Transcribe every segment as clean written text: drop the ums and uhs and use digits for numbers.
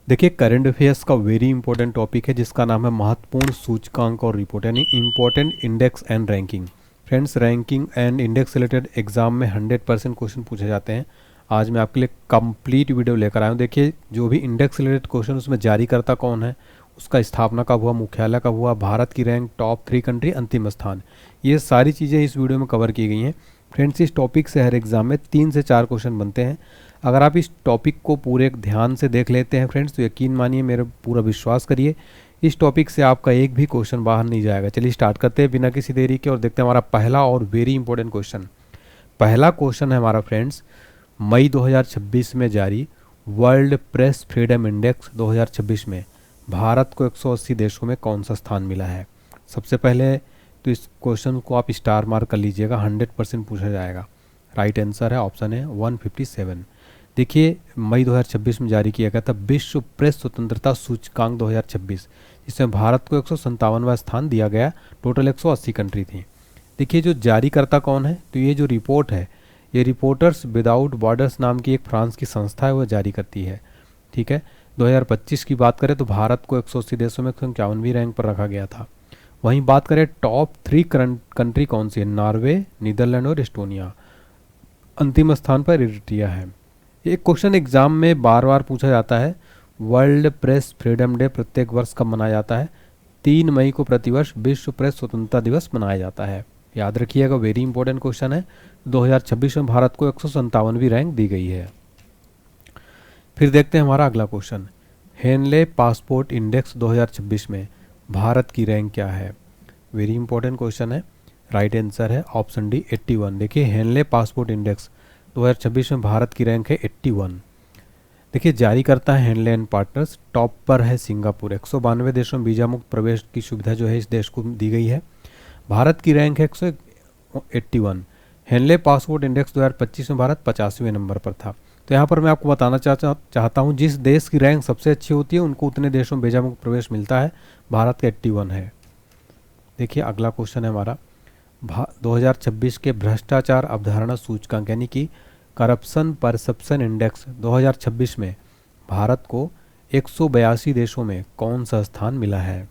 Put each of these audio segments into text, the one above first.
देखिए, current affairs का very important topic है जिसका नाम है महत्वपूर्ण सूचकांक और रिपोर्ट, यानी important index and ranking. Friends, ranking and index related exam में 100% क्वेश्चन पूछे जाते हैं। आज मैं आपके लिए कंप्लीट वीडियो लेकर आया हूँ। देखिए, जो भी इंडेक्स रिलेटेड क्वेश्चन, उसमें जारीकर्ता कौन है, उसका स्थापना कब हुआ, मुख्यालय कब हुआ, भारत की रैंक, टॉप 3 कंट्री, अंतिम स्थान, ये सारी चीज़ें इस वीडियो में कवर की गई हैं। फ्रेंड्स, इस टॉपिक से हर एग्जाम में 3 से 4 क्वेश्चन बनते हैं। अगर आप इस टॉपिक को पूरे ध्यान से देख लेते हैं फ्रेंड्स, तो यकीन मानिए, मेरे पूरा विश्वास करिए, इस टॉपिक से आपका एक भी क्वेश्चन बाहर नहीं जाएगा। चलिए स्टार्ट करते हैं बिना किसी देरी के और देखते हैं हमारा पहला और वेरी इंपॉर्टेंट क्वेश्चन। पहला क्वेश्चन है हमारा फ्रेंड्स, मई 2026 में जारी वर्ल्ड प्रेस फ्रीडम इंडेक्स 2026 में भारत को 180 देशों में कौन सा स्थान मिला है। सबसे पहले तो इस क्वेश्चन को आप स्टार मार्क कर लीजिएगा, 100% पूछा जाएगा। राइट आंसर है ऑप्शन है 157। देखिए, मई 2026 में जारी किया गया था विश्व प्रेस स्वतंत्रता सूचकांक 2026, जिसमें भारत को 157वां स्थान दिया गया। टोटल 180 कंट्री थी। देखिए, जो जारीकर्ता कौन है, तो ये जो रिपोर्ट है, ये रिपोर्टर्स विदाउट बॉर्डर्स नाम की एक फ्रांस की संस्था है, वो जारी करती है। ठीक है, 2025 की बात करें तो भारत को 180 देशों में 51वीं रैंक पर रखा गया था। वहीं बात करें टॉप 3 कंट्री कौन सी है, नॉर्वे, नीदरलैंड और एस्टोनिया। अंतिम स्थान पर इरिट्रिया है। एक क्वेश्चन एग्जाम में बार बार पूछा जाता है, वर्ल्ड प्रेस फ्रीडम डे प्रत्येक वर्ष कब मनाया जाता है। 3 मई को प्रतिवर्ष विश्व प्रेस स्वतंत्रता दिवस मनाया जाता है। याद रखिएगा, वेरी इंपॉर्टेंट क्वेश्चन है। 2026 में भारत को 157वीं रैंक दी गई है। फिर देखते हैं हमारा अगला क्वेश्चन, हेनले पासपोर्ट इंडेक्स 2026 में भारत की रैंक क्या है। वेरी इंपॉर्टेंट क्वेश्चन है। राइट आंसर है ऑप्शन डी 81। देखिए, हेनले पासपोर्ट इंडेक्स 2026 में भारत की रैंक है 81। देखिए, जारी करता है हेनले एंड पार्टनर्स। टॉप पर है सिंगापुर, 192 देशों में वीजा मुक्त प्रवेश की सुविधा जो है इस देश को दी गई है। भारत की रैंक है 181। हेनले पासपोर्ट इंडेक्स 2025 में भारत 50वें नंबर पर था। तो यहाँ पर मैं आपको बताना चाहता हूँ, जिस देश की रैंक सबसे अच्छी होती है उनको उतने देशों में वीजा मुक्त प्रवेश मिलता है। भारत का 81 है। देखिए, अगला क्वेश्चन है हमारा, 2026 के भ्रष्टाचार अवधारणा सूचकांक यानी कि करप्शन परसेप्शन इंडेक्स 2026 में भारत को 182 देशों में कौन सा स्थान मिला है।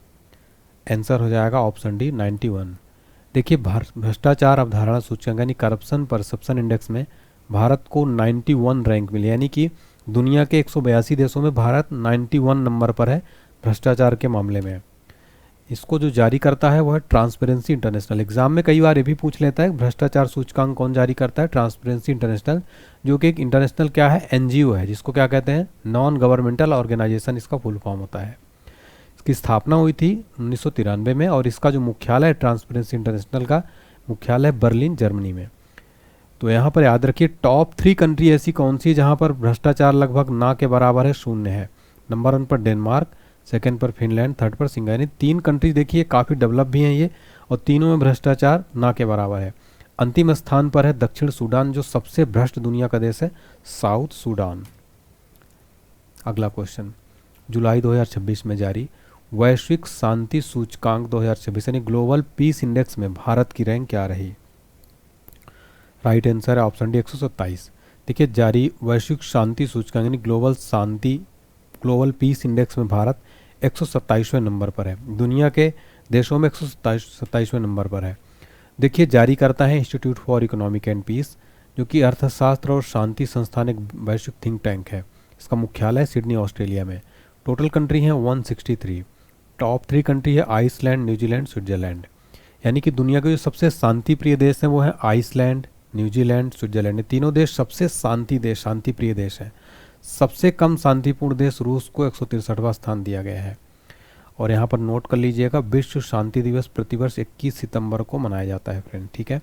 आंसर हो जाएगा ऑप्शन डी 91। देखिए, भ्रष्टाचार अवधारणा सूचकांक यानी करप्शन परसेप्शन इंडेक्स में भारत को 91 रैंक मिली, यानी कि दुनिया के 182 देशों में भारत 91 नंबर पर है भ्रष्टाचार के मामले में। इसको जो जारी करता है वो है ट्रांसपेरेंसी इंटरनेशनल। एग्जाम में कई बार ये भी पूछ लेता है भ्रष्टाचार सूचकांक कौन जारी करता है, ट्रांसपेरेंसी इंटरनेशनल, जो कि एक इंटरनेशनल क्या है, एनजीओ है, जिसको क्या कहते हैं, नॉन गवर्नमेंटल ऑर्गेनाइजेशन इसका फुल फॉर्म होता है। इसकी स्थापना हुई थी 1993 में और इसका जो मुख्यालय है ट्रांसपेरेंसी इंटरनेशनल का मुख्यालय बर्लिन, जर्मनी में। तो यहाँ पर याद रखिए, टॉप 3 कंट्री ऐसी कौन सी है जहाँ पर भ्रष्टाचार लगभग ना के बराबर है, शून्य है। नंबर 1 पर डेनमार्क, सेकंड पर फिनलैंड, थर्ड पर सिंगापुर। यानी 3 कंट्री देखिए काफ़ी डेवलप भी हैं ये, और तीनों में भ्रष्टाचार ना के बराबर है। अंतिम स्थान पर है दक्षिण सूडान, जो सबसे भ्रष्ट दुनिया का देश है, साउथ सूडान। अगला क्वेश्चन, जुलाई 2026 में जारी वैश्विक शांति सूचकांक 2026 यानी ग्लोबल पीस इंडेक्स में भारत की रैंक क्या रही। राइट आंसर है ऑप्शन डी 127। देखिए, जारी वैश्विक शांति सूचकांक यानी ग्लोबल पीस इंडेक्स में भारत 127वें नंबर पर है। दुनिया के देशों में 127वें नंबर पर है। देखिए, जारी करता है institute for economic and peace, जो कि अर्थशास्त्र और शांति संस्थान एक वैश्विक थिंक टैंक है। इसका मुख्यालय सिडनी, ऑस्ट्रेलिया में। टोटल कंट्री है 163। टॉप 3 कंट्री है आइसलैंड, न्यूजीलैंड, स्विट्जरलैंड। यानी कि दुनिया के जो सबसे शांति प्रिय देश हैं वो है आइसलैंड, न्यूजीलैंड, स्विट्जरलैंड। तीनों देश सबसे शांति प्रिय देश हैं। सबसे कम शांतिपूर्ण देश रूस को 163वां स्थान दिया गया है। और यहाँ पर नोट कर लीजिएगा, विश्व शांति दिवस प्रतिवर्ष 21 सितंबर को मनाया जाता है फ्रेंड। ठीक है,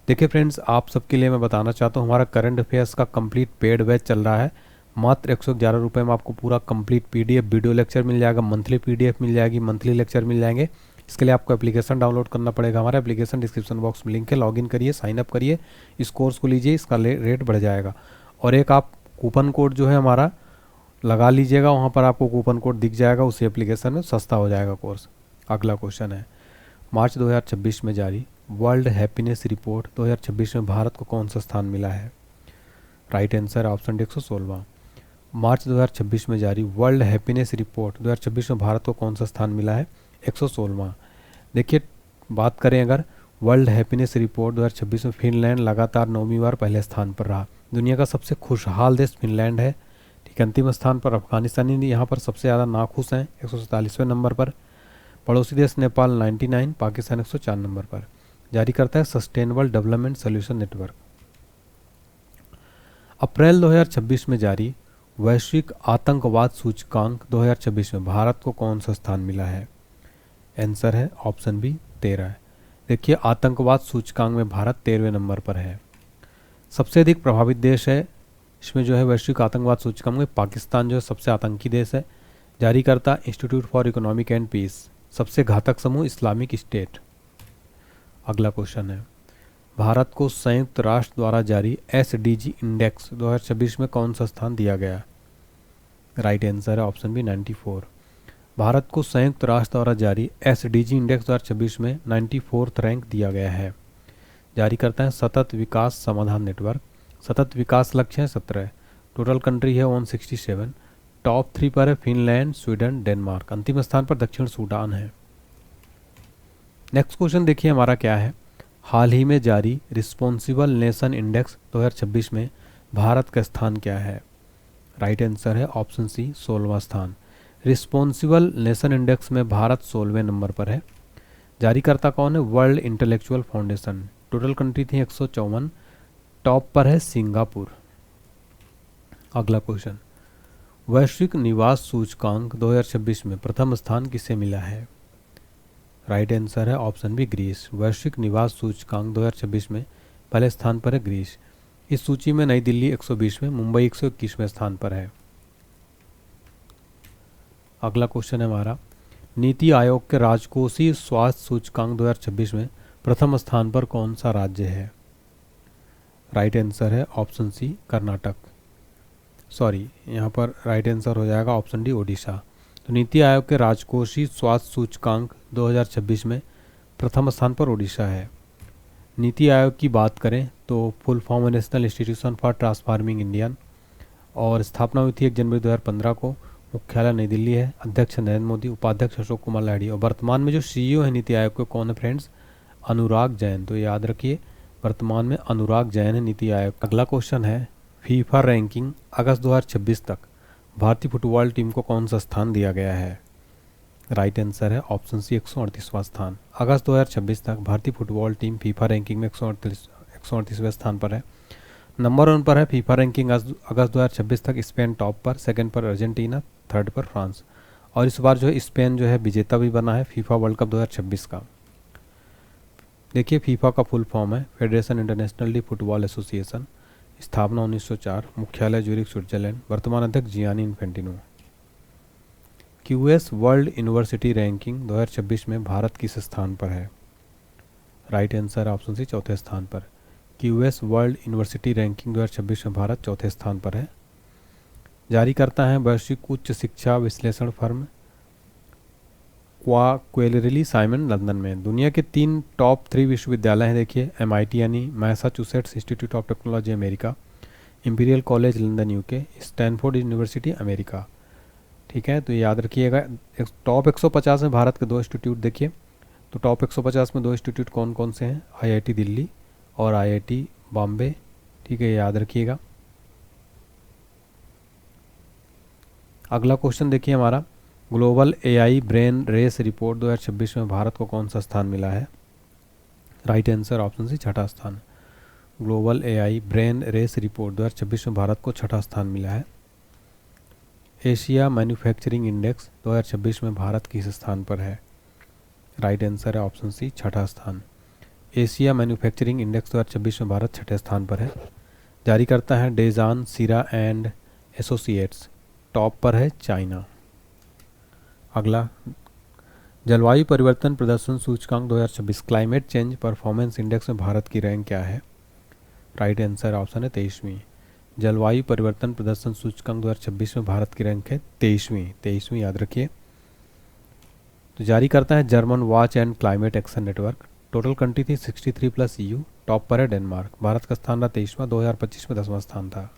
देखिए फ्रेंड्स, आप सबके लिए मैं बताना चाहता हूँ, हमारा करंट अफेयर्स का कंप्लीट पेड बैच चल रहा है। मात्र 111 रुपये में आपको पूरा कंप्लीट पीडीएफ वीडियो लेक्चर मिल जाएगा, मंथली पीडीएफ मिल जाएगी, मंथली लेक्चर मिल जाएंगे। इसके लिए आपको एप्लीकेशन डाउनलोड करना पड़ेगा। हमारा एप्लीकेशन डिस्क्रिप्शन बॉक्स में लिंक है, लॉगिन करिए, साइन अप करिए, इस कोर्स को लीजिए, इसका रेट बढ़ जाएगा। और एक आप कूपन कोड जो है हमारा लगा लीजिएगा, वहाँ पर आपको कूपन कोड दिख जाएगा, उसी एप्लीकेशन में सस्ता हो जाएगा कोर्स। अगला क्वेश्चन है, मार्च 2026 में जारी वर्ल्ड हैप्पीनेस रिपोर्ट 2026 में भारत को कौन सा स्थान मिला है। Right answer option D 116। मार्च 2026 में जारी वर्ल्ड हैप्पीनेस रिपोर्ट 2026 में भारत को कौन सा स्थान मिला है? 116वां। देखिए, बात करें अगर वर्ल्ड हैप्पीनेस रिपोर्ट 2026 में फिनलैंड लगातार 9वीं बार पहले स्थान पर रहा। दुनिया का सबसे खुशहाल देश फिनलैंड है। ठीक है, अंतिम स्थान पर अफगानिस्तानी यहाँ पर सबसे ज़्यादा नाखुश हैं 147वें नंबर पर। पड़ोसी देश नेपाल 99, पाकिस्तान 104 नंबर पर। जारी करता है सस्टेनेबल डेवलपमेंट सोल्यूशन नेटवर्क। अप्रैल 2026 में जारी वैश्विक आतंकवाद सूचकांक 2026 में भारत को कौन सा स्थान मिला है? आंसर है ऑप्शन बी 13। देखिए, आतंकवाद सूचकांक में भारत 13वें नंबर पर है। सबसे अधिक प्रभावित देश है इसमें जो है वैश्विक आतंकवाद सूचकांक में पाकिस्तान जो है सबसे आतंकी देश है। जारी करता institute for economic and peace. सबसे घातक समूह इस्लामिक स्टेट। अगला क्वेश्चन है, भारत को संयुक्त राष्ट्र द्वारा जारी SDG इंडेक्स 2026 में कौन सा स्थान दिया गया? राइट आंसर है ऑप्शन बी 94। भारत को संयुक्त राष्ट्र द्वारा जारी SDG इंडेक्स 2026 में 94th रैंक दिया गया है। जारी करता है सतत विकास समाधान नेटवर्क। सतत विकास लक्ष्य है 17। टोटल कंट्री है 167। टॉप 3 पर है फिनलैंड, स्वीडन, डेनमार्क। अंतिम स्थान पर दक्षिण सूडान है। नेक्स्ट क्वेश्चन देखिए हमारा क्या है। हाल ही में जारी रिस्पॉन्सिबल नेशन इंडेक्स 2026 में भारत का स्थान क्या है? राइट आंसर है ऑप्शन सी 16वां स्थान। रिस्पॉन्सिबल नेशन इंडेक्स में भारत 16वें नंबर पर है। जारी करता कौन है? World intellectual foundation. Total country थी 154। टॉप पर है सिंगापुर। अगला क्वेश्चन, वैश्विक निवास सूचकांक 2026 में प्रथम स्थान किसे मिला है? राइट आंसर है ऑप्शन बी ग्रीस। वैश्विक निवास सूचकांक 2026 में पहले स्थान पर है ग्रीस। इस सूची में नई दिल्ली 120वें, मुंबई 121वें स्थान पर है। अगला क्वेश्चन है हमारा, नीति आयोग के राजकोषीय स्वास्थ्य सूचकांक 2026 में प्रथम स्थान पर कौन सा राज्य है? राइट आंसर है ऑप्शन सी कर्नाटक। सॉरी, यहाँ पर राइट आंसर हो जाएगा ऑप्शन डी ओडिशा। तो नीति आयोग के राजकोषीय स्वास्थ्य सूचकांक 2026 में प्रथम स्थान पर ओडिशा है। नीति आयोग की बात करें तो full form national institution for transforming Indian, और स्थापना हुई थी 1 जनवरी 2015 को। मुख्यालय नई दिल्ली है। अध्यक्ष नरेंद्र मोदी, उपाध्यक्ष अशोक कुमार लाहिड़ी, और वर्तमान में जो CEO है नीति आयोग के कौन है फ्रेंड्स? अनुराग जैन। तो याद रखिए, वर्तमान में अनुराग जैन है नीति आयोग। अगला क्वेश्चन है, फीफा रैंकिंग अगस्त 2026 तक भारतीय फुटबॉल टीम को कौन सा स्थान दिया गया है? राइट आंसर है ऑप्शन सी 138वां स्थान। अगस्त 2026 तक भारतीय फुटबॉल टीम फीफा रैंकिंग में 138वें स्थान पर है। नंबर 1 पर है फीफा रैंकिंग अगस्त 2026 तक स्पेन टॉप पर, सेकंड पर अर्जेंटीना, थर्ड पर फ्रांस। और इस बार जो है स्पेन जो है विजेता भी बना है फीफा वर्ल्ड कप 2026 का। देखिए, फीफा का फुल फॉर्म है federation international D football association. स्थापना 1904। मुख्यालय ज्यूरिख, स्विट्जरलैंड। वर्तमान अध्यक्ष Gianni Infantino. QS world university ranking 2026 में भारत किस स्थान पर है? राइट आंसर ऑप्शन सी चौथे स्थान पर। QS वर्ल्ड यूनिवर्सिटी रैंकिंग 2026 में भारत चौथे स्थान पर है। जारी करता है वैश्विक उच्च शिक्षा विश्लेषण फर्म क्वाक्वेलरी साइमन, लंदन में। दुनिया के 3 टॉप 3 विश्वविद्यालय हैं। देखिए, MIT यानी Massachusetts institute of technology America, imperial college London UK, Stanford university America. ठीक है, तो याद रखिएगा। टॉप 150 में भारत के 2 इंस्टीट्यूट देखिए। तो टॉप 150 में 2 इंस्टीट्यूट कौन कौन से हैं? IIT दिल्ली और IIT बॉम्बे। ठीक है, याद रखिएगा। अगला क्वेश्चन देखिए हमारा, global AI brain race report 2026 में भारत को कौन सा स्थान मिला है? राइट आंसर ऑप्शन सी छठा स्थान। Global AI brain race report 2026 में भारत को छठा स्थान मिला है। एशिया मैन्युफैक्चरिंग इंडेक्स 2026 में भारत किस स्थान पर है? राइट आंसर है ऑप्शन सी छठा स्थान। एशिया मैन्युफैक्चरिंग इंडेक्स 2026 में भारत छठे स्थान पर है। जारी करता है डेजान सीरा एंड एसोसिएट्स। टॉप पर है चाइना। अगला, जलवायु परिवर्तन प्रदर्शन सूचकांक 2026 क्लाइमेट चेंज परफॉर्मेंस इंडेक्स में भारत की रैंक क्या है? राइट आंसर ऑप्शन है 23वीं। जलवायु परिवर्तन प्रदर्शन सूचकांक 2026 में भारत की रैंक है 23वीं, याद रखिए। तो जारी करता है German watch and climate action network. Total country थी 63 प्लस EU। टॉप पर है डेनमार्क। भारत का स्थान रहा 23वां, 2025 में 10वां स्थान था।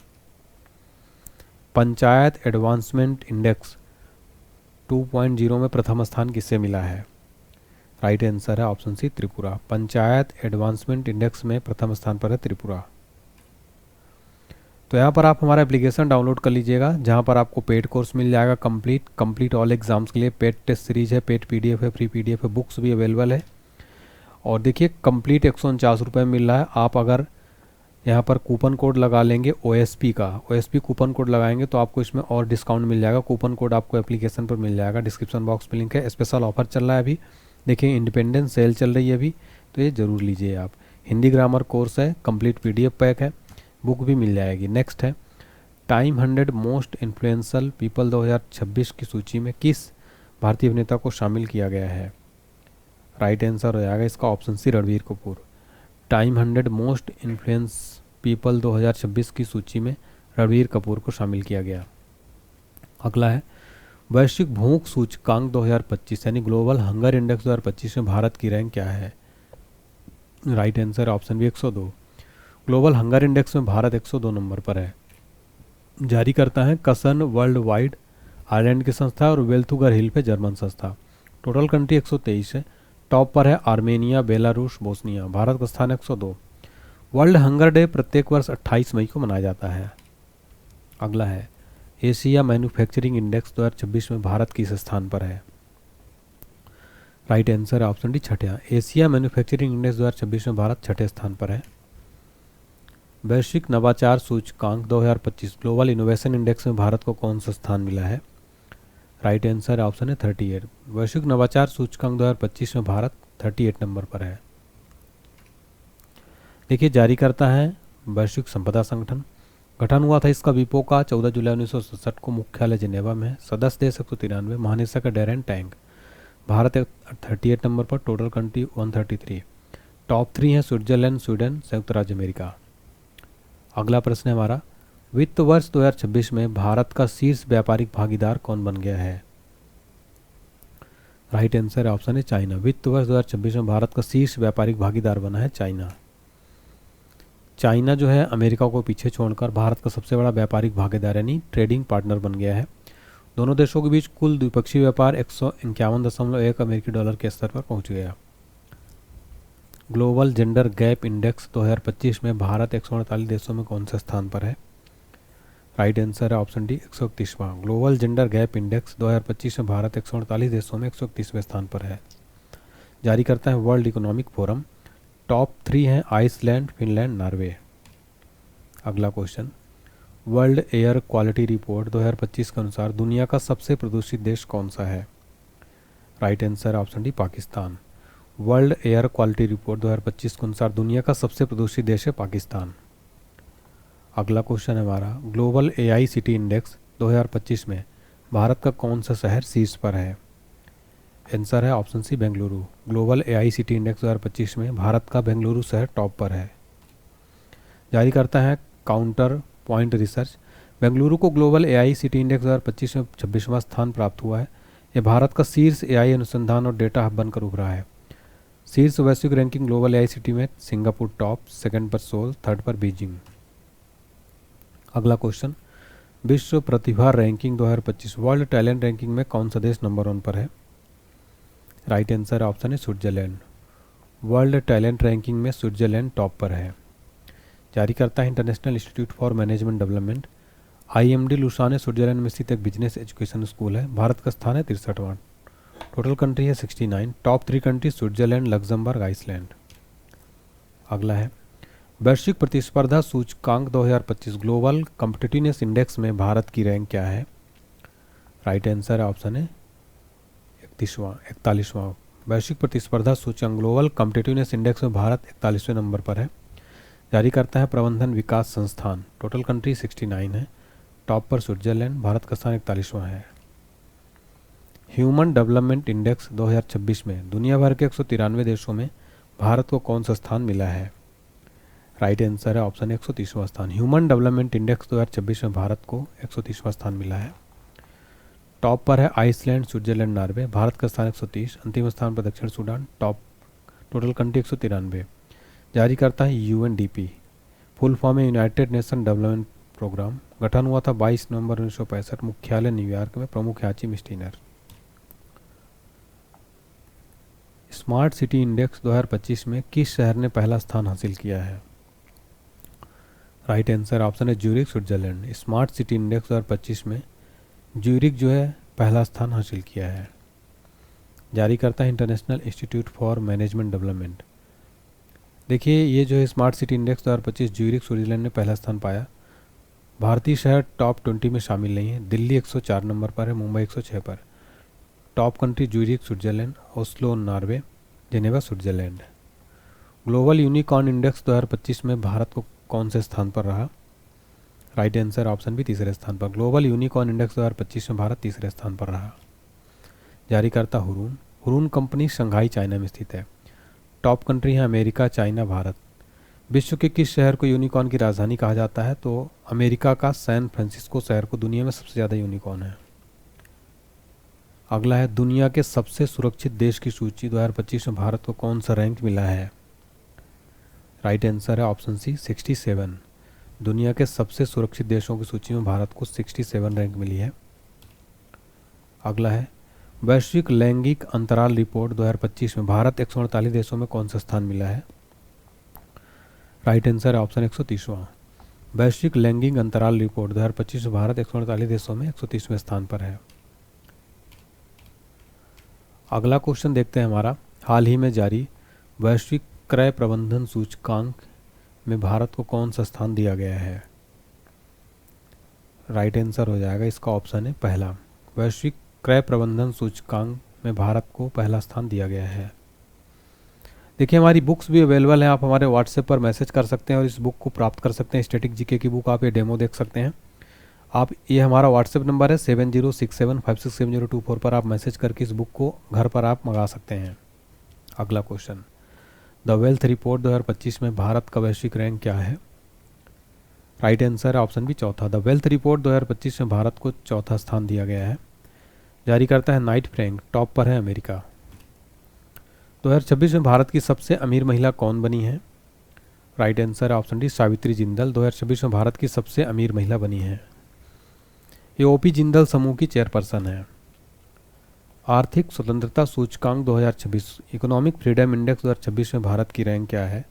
पंचायत एडवांसमेंट इंडेक्स 2.0 में प्रथम स्थान किससे मिला है? राइट आंसर है option C Tripura. Panchayat advancement index में प्रथम स्थान पर है त्रिपुरा। तो यहाँ पर आप हमारा एप्लीकेशन डाउनलोड कर लीजिएगा, जहाँ पर आपको पेड कोर्स मिल जाएगा कंप्लीट ऑल एग्जाम्स के लिए। पेड टेस्ट सीरीज है, पेड पीडीएफ है, फ्री पीडीएफ है, बुक्स भी अवेलेबल है। और देखिए कंप्लीट 149 रुपये मिल रहा है। आप अगर यहाँ पर कूपन कोड लगा लेंगे OSP का, OSP कूपन कोड लगाएंगे तो आपको इसमें और डिस्काउंट मिल जाएगा। कूपन कोड आपको एप्लीकेशन पर मिल जाएगा, डिस्क्रिप्शन बॉक्स में लिंक है। स्पेशल ऑफर चल रहा है अभी, देखिए इंडिपेंडेंस सेल चल रही है अभी, तो ये ज़रूर लीजिए आप। हिंदी ग्रामर कोर्स है, कंप्लीट PDF पैक है, बुक भी मिल जाएगी। नेक्स्ट है टाइम 100 मोस्ट इन्फ्लुएंशियल पीपल 2026 की सूची में किस भारतीय अभिनेता को शामिल किया गया है? राइट आंसर हो जाएगा इसका option C Ranbir Kapoor. Time 100 most influence people 2026 की सूची में रणबीर कपूर को शामिल किया गया। अगला है वैश्विक भूख सूचकांक 2025 यानी ग्लोबल हंगर इंडेक्स 2025 में भारत की रैंक क्या है? Right answer option B 102। Global hunger index में भारत 102 नंबर पर है। जारी करता है कसन वर्ल्ड वाइड, आयरलैंड की संस्था, और वेल्थुगर हिल पे जर्मन संस्था। टोटल कंट्री 123 है। टॉप पर है आर्मेनिया, बेलारूस, बोस्निया। भारत का स्थान 102। वर्ल्ड हंगर डे प्रत्येक वर्ष 28 मई को मनाया जाता है। अगला है एशिया मैन्युफैक्चरिंग इंडेक्स 2026 में भारत किस स्थान पर है? राइट आंसर ऑप्शन डी छठा। एशिया मैन्युफैक्चरिंग इंडेक्स 2026 में भारत छठे स्थान पर है। वैश्विक नवाचार सूचकांक 2025 ग्लोबल इनोवेशन इंडेक्स में भारत को कौन सा स्थान मिला है? राइट आंसर ऑप्शन है 38। वैश्विक नवाचार सूचकांक 2025 में भारत 38 नंबर पर है। देखिए जारी करता है वैश्विक संपदा संगठन। गठन हुआ था इसका विपो का 14 जुलाई 1967 को। मुख्यालय जिनेवा में है। सदस्य देश 193। महानिदेशक डेरेन टैंक। भारत 38 नंबर पर। Total country 133। टॉप 3 है स्विट्जरलैंड, स्वीडन, संयुक्त राज्य अमेरिका। अगला प्रश्न है हमारा वित्त वर्ष 2026 में भारत का शीर्ष व्यापारिक भागीदार कौन बन गया है? राइट आंसर ऑप्शन है चाइना। वित्त वर्ष 2026 में भारत का शीर्ष व्यापारिक भागीदार बना है चाइना। चाइना जो है अमेरिका को पीछे छोड़कर भारत का सबसे बड़ा व्यापारिक भागीदार यानी ट्रेडिंग पार्टनर बन गया है। दोनों देशों के बीच कुल द्विपक्षीय व्यापार 151.1 अमेरिकी डॉलर के स्तर पर पहुंच गया। ग्लोबल जेंडर गैप इंडेक्स 2025 में भारत 148 देशों में कौन से स्थान पर है? राइट आंसर है ऑप्शन डी 131वां। ग्लोबल जेंडर गैप इंडेक्स 2025 में भारत 148 देशों में 131वें स्थान पर है। जारी करता है वर्ल्ड इकोनॉमिक फोरम। टॉप 3 हैं आइसलैंड, फिनलैंड, नॉर्वे। अगला question world air quality report 2025 के अनुसार दुनिया का सबसे प्रदूषित देश कौन सा है? Right answer option D Pakistan. World air quality report 2025 के अनुसार दुनिया का सबसे प्रदूषित देश है पाकिस्तान। अगला क्वेश्चन है हमारा ग्लोबल AICT इंडेक्स 2025 में भारत का कौन सा शहर शीर्ष पर है? आंसर है option C Bengaluru. Global AICT index 2025 में भारत का बेंगलुरु शहर टॉप पर है। जारी करता है काउंटर पॉइंट रिसर्च। बेंगलुरु को ग्लोबल AICT इंडेक्स 2025 में 26वां स्थान प्राप्त हुआ है। यह भारत का शीर्ष AI अनुसंधान और डेटा हब बनकर उभरा है। शीर्ष वैश्विक रैंकिंग ग्लोबल AICT में सिंगापुर टॉप, सेकंड पर सोल, थर्ड पर बीजिंग। अगला क्वेश्चन विश्व प्रतिभा रैंकिंग 2025 वर्ल्ड टैलेंट रैंकिंग में कौन सा देश नंबर 1 पर है? राइट आंसर ऑप्शन है स्विट्जरलैंड। वर्ल्ड टैलेंट रैंकिंग में स्विट्जरलैंड टॉप पर है। जारी करता है international institute for management development. IMD Lausanne Switzerland में स्थित एक बिजनेस एजुकेशन स्कूल है। भारत का स्थान है 63वां। टोटल कंट्री है 69। Top 3 country Switzerland, Luxembourg, Iceland. अगला है वैश्विक प्रतिस्पर्धा सूचकांक 2025 ग्लोबल कॉम्पिटिटिवनेस इंडेक्स में भारत की रैंक क्या है? राइट आंसर ऑप्शन है 41वां। वैश्विक प्रतिस्पर्धा सूचकांक ग्लोबल कॉम्पिटिटिवनेस इंडेक्स में भारत 41वें नंबर पर है। जारी करता है प्रबंधन विकास संस्थान। टोटल कंट्री 69 है। टॉप पर स्विट्जरलैंड। भारत का स्थान 41वां है। ह्यूमन डेवलपमेंट इंडेक्स 2026 में दुनिया भर के 193 देशों में भारत को कौन सा स्थान मिला है? राइट आंसर है ऑप्शन 130वां स्थान। ह्यूमन डेवलपमेंट इंडेक्स 2026 में भारत को 130वां स्थान मिला है। टॉप पर है आइसलैंड, स्विट्जरलैंड, नॉर्वे। भारत का स्थान 130। अंतिम स्थान पर दक्षिण सूडान। Top total country 193। जारी करता है UNDP। फुल फॉर्म है यूनाइटेड नेशन डेवलपमेंट प्रोग्राम। गठन हुआ था 22 नवंबर 1965। मुख्यालय न्यूयॉर्क में। प्रमुख याची स्टीनर। स्मार्ट सिटी इंडेक्स 2025 में किस शहर ने पहला स्थान हासिल किया है? राइट आंसर ऑप्शन है Zurich, Switzerland. Smart city index 2025 में ज्यूरिख जो है पहला स्थान हासिल किया है। जारी करता है international institute for management development. देखिए ये जो है smart city index 2025 Zurich, Switzerland ने पहला स्थान पाया। भारतीय शहर टॉप 20 में शामिल नहीं है। दिल्ली 104 नंबर पर है, मुंबई 106 पर। Top country Zurich, Switzerland, Oslo, Norway, Geneva, Switzerland. Global unicorn index 2025 में भारत को कौन से स्थान पर रहा? राइट आंसर ऑप्शन भी तीसरे स्थान पर। ग्लोबल यूनिकॉर्न इंडेक्स 2025 में भारत तीसरे स्थान पर रहा। जारी करता Hurun. Hurun company Shanghai, China में स्थित है। टॉप कंट्री है अमेरिका, चाइना, भारत। विश्व के किस शहर को यूनिकॉर्न की राजधानी कहा जाता है? तो अमेरिका का सैन फ्रांसिस्को शहर को दुनिया में सबसे ज़्यादा यूनिकॉर्न है। अगला है दुनिया के सबसे सुरक्षित देश की सूची 2025 में भारत को कौन सा रैंक मिला है? राइट आंसर है ऑप्शन सी 67। दुनिया के सबसे सुरक्षित देशों की सूची में भारत को 67 रैंक मिली है। अगला है वैश्विक लैंगिक अंतराल रिपोर्ट 2025 में भारत 148 देशों में कौन सा स्थान मिला है? राइट आंसर है ऑप्शन 130वां। वैश्विक लैंगिक अंतराल रिपोर्ट 2025 में भारत 148 देशों में 130वें स्थान पर है। अगला क्वेश्चन देखते हैं हमारा। हाल ही में जारी वैश्विक क्रय प्रबंधन सूचकांक में भारत को कौन सा स्थान दिया गया है? राइट आंसर हो जाएगा इसका ऑप्शन है पहला। वैश्विक क्रय प्रबंधन सूचकांक में भारत को पहला स्थान दिया गया है। देखिए हमारी बुक्स भी अवेलेबल हैं, आप हमारे व्हाट्सएप पर मैसेज कर सकते हैं और इस बुक को प्राप्त कर सकते हैं। स्टैटिक जीके की बुक आप ये डेमो देख सकते हैं। आप ये हमारा व्हाट्सएप नंबर है 7067567024 पर आप मैसेज करके इस बुक को घर पर आप मंगा सकते हैं। अगला क्वेश्चन, द वेल्थ रिपोर्ट 2025 में भारत का वैश्विक रैंक क्या है? राइट आंसर ऑप्शन भी चौथा। द वेल्थ रिपोर्ट 2025 में भारत को चौथा स्थान दिया गया है। जारी करता है नाइट फ्रैंक। टॉप पर है अमेरिका। 2026 में भारत की सबसे अमीर महिला कौन बनी है? Right answer option D Savitri Jindal 2026 में भारत की सबसे अमीर महिला बनी है। ये ओपी जिंदल समूह की चेयरपर्सन है। आर्थिक स्वतंत्रता सूचकांक 2026 इकोनॉमिक फ्रीडम इंडेक्स 2026 में भारत की रैंक क्या है?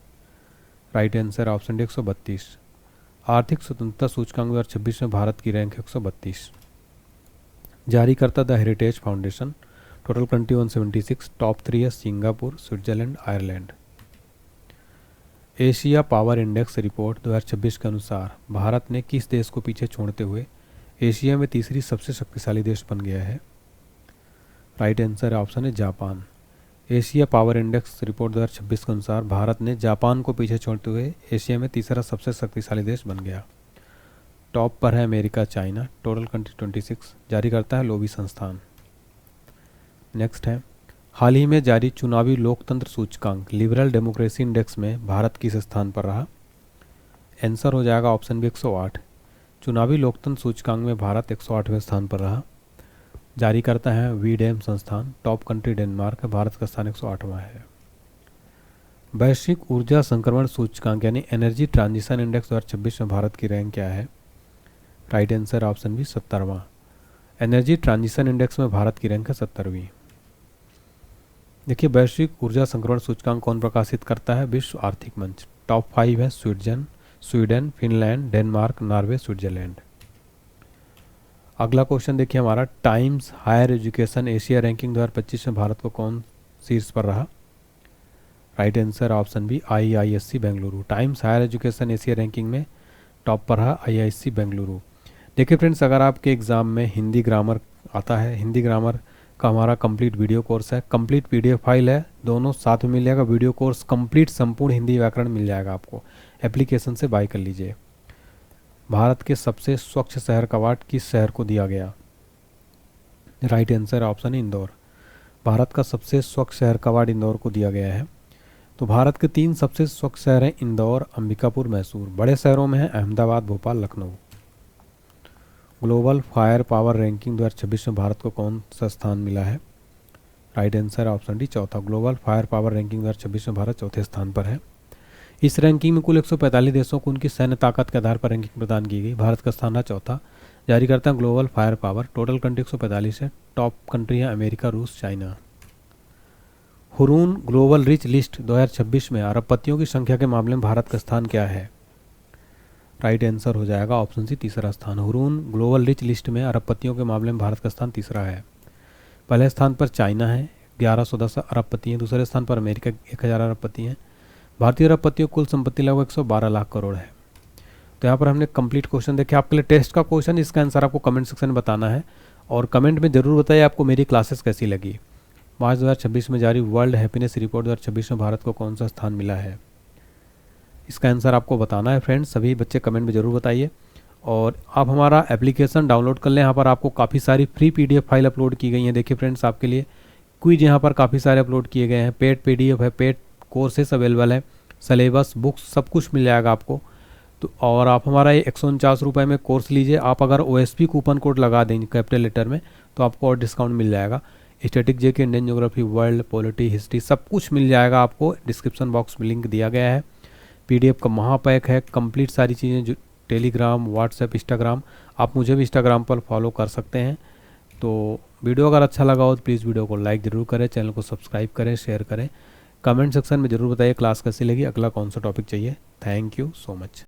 Right answer option D 132। आर्थिक स्वतंत्रता सूचकांक 2026 में भारत की रैंक 132। जारी करता the heritage foundation. Total country 176। Top 3 है Singapore, Switzerland, Ireland. Asia power index report 2026 के अनुसार भारत ने किस देश को पीछे छोड़ते हुए एशिया में तीसरी सबसे शक्तिशाली देश बन गया है? राइट आंसर ऑप्शन है Japan. Asia power index report 2026 के अनुसार भारत ने जापान को पीछे छोड़ते हुए एशिया में तीसरा सबसे शक्तिशाली देश बन गया। टॉप पर है अमेरिका, चाइना। Total country 26। जारी करता है लोबी संस्थान। नेक्स्ट है हाल ही में जारी चुनावी लोकतंत्र सूचकांक लिबरल डेमोक्रेसी इंडेक्स में भारत किस स्थान पर रहा? आंसर हो जाएगा ऑप्शन बी 108। चुनावी लोकतंत्र सूचकांक में भारत 108वें स्थान पर रहा। जारी करता है वीडेम संस्थान। टॉप कंट्री डेनमार्क है। भारत का स्थान 108वां है। वैश्विक ऊर्जा संक्रमण सूचकांक यानी एनर्जी ट्रांजिशन इंडेक्स 2026 में भारत की रैंक क्या है? राइट आंसर ऑप्शन बी 70वां। एनर्जी ट्रांजिशन इंडेक्स में भारत की रैंक है 70वीं। देखिए वैश्विक ऊर्जा संक्रमण सूचकांक कौन प्रकाशित करता है? विश्व आर्थिक मंच। टॉप 5 है Sweden, Finland, Denmark, Norway, Switzerland. अगला क्वेश्चन देखिए हमारा Times higher education Asia ranking 2025 में भारत को कौन शीर्ष पर रहा? Right answer option B IISc Bengaluru. Times higher education Asia ranking में टॉप पर रहा IISc बेंगलुरु। देखिए फ्रेंड्स अगर आपके एग्ज़ाम में हिंदी ग्रामर आता है, हिंदी ग्रामर का हमारा कंप्लीट वीडियो कोर्स है, कंप्लीट PDF फाइल है, दोनों साथ में मिल जाएगा। वीडियो कोर्स कंप्लीट संपूर्ण हिंदी व्याकरण मिल जाएगा आपको। एप्लीकेशन से बाय कर लीजिए। भारत के सबसे स्वच्छ शहर का अवार्ड किस शहर को दिया गया? राइट आंसर ऑप्शन है इंदौर। भारत का सबसे स्वच्छ शहर का अवार्ड इंदौर को दिया गया है। तो भारत के 3 सबसे स्वच्छ शहर हैं इंदौर, अंबिकापुर, मैसूर। बड़े शहरों में हैं Ahmedabad, Bhopal, Lucknow. Global fire power ranking 2026 में भारत को कौन सा स्थान मिला है? राइट आंसर ऑप्शन डी चौथा। ग्लोबल फायर पावर रैंकिंग 2026 में भारत चौथे स्थान पर है। इस रैंकिंग में कुल 145 देशों को उनकी सैन्य ताकत के आधार पर रैंकिंग प्रदान की गई। भारत का स्थान रहा चौथा। जारी करता है global fire power. Total country 145 है। टॉप कंट्री है अमेरिका, रूस, China. Hurun global rich list 2026 में अरबपतियों की संख्या के मामले में भारत का स्थान क्या है? राइट आंसर हो जाएगा ऑप्शन सी, तीसरा स्थान। हुरून ग्लोबल रिच लिस्ट में अरबपतियों के मामले में भारत का स्थान तीसरा है। पहले स्थान पर चाइना है, 1110 अरबपति हैं। दूसरे स्थान पर अमेरिका 1000 अरबपति हैं। भारतीय अरबपतियों की कुल संपत्ति लगभग 112 लाख करोड़ है। तो यहाँ पर हमने कंप्लीट क्वेश्चन देखे। आपके लिए टेस्ट का क्वेश्चन, इसका आंसर आपको कमेंट सेक्शन में बताना है और कमेंट में ज़रूर बताइए आपको मेरी क्लासेस कैसी लगी। मार्च 2026 में जारी वर्ल्ड हैप्पीनेस रिपोर्ट 2026 में भारत को कौन सा स्थान मिला है? इसका आंसर आपको बताना है फ्रेंड्स। सभी बच्चे कमेंट में ज़रूर बताइए और आप हमारा एप्लीकेशन डाउनलोड कर लें। यहाँ पर आपको काफ़ी सारी फ्री PDF फाइल अपलोड की गई हैं। देखिए फ्रेंड्स, आपके लिए क्विज यहाँ पर काफ़ी सारे अपलोड किए गए हैं। पेड PDF है, पेड कोर्सेस अवेलेबल है, सिलेबस, बुक्स, सब कुछ मिल जाएगा आपको। तो और आप हमारा ये 149 रुपये में कोर्स लीजिए। आप अगर OSP कूपन कोड लगा देंगे कैपिटल लेटर में तो आपको और डिस्काउंट मिल जाएगा। Static JK, Indian geography, world, polity, history, सब कुछ मिल जाएगा आपको। डिस्क्रिप्शन बॉक्स में लिंक दिया गया है। PDF का महापैक है, कंप्लीट सारी चीज़ें, जो टेलीग्राम, व्हाट्सएप, इंस्टाग्राम, आप मुझे भी इंस्टाग्राम पर फॉलो कर सकते हैं। तो वीडियो अगर अच्छा लगा हो तो प्लीज़ वीडियो को लाइक ज़रूर करें, चैनल को सब्सक्राइब करें, शेयर करें। कमेंट सेक्शन में ज़रूर बताइए क्लास कैसी लगी, अगला कौन सा टॉपिक चाहिए। Thank you so much.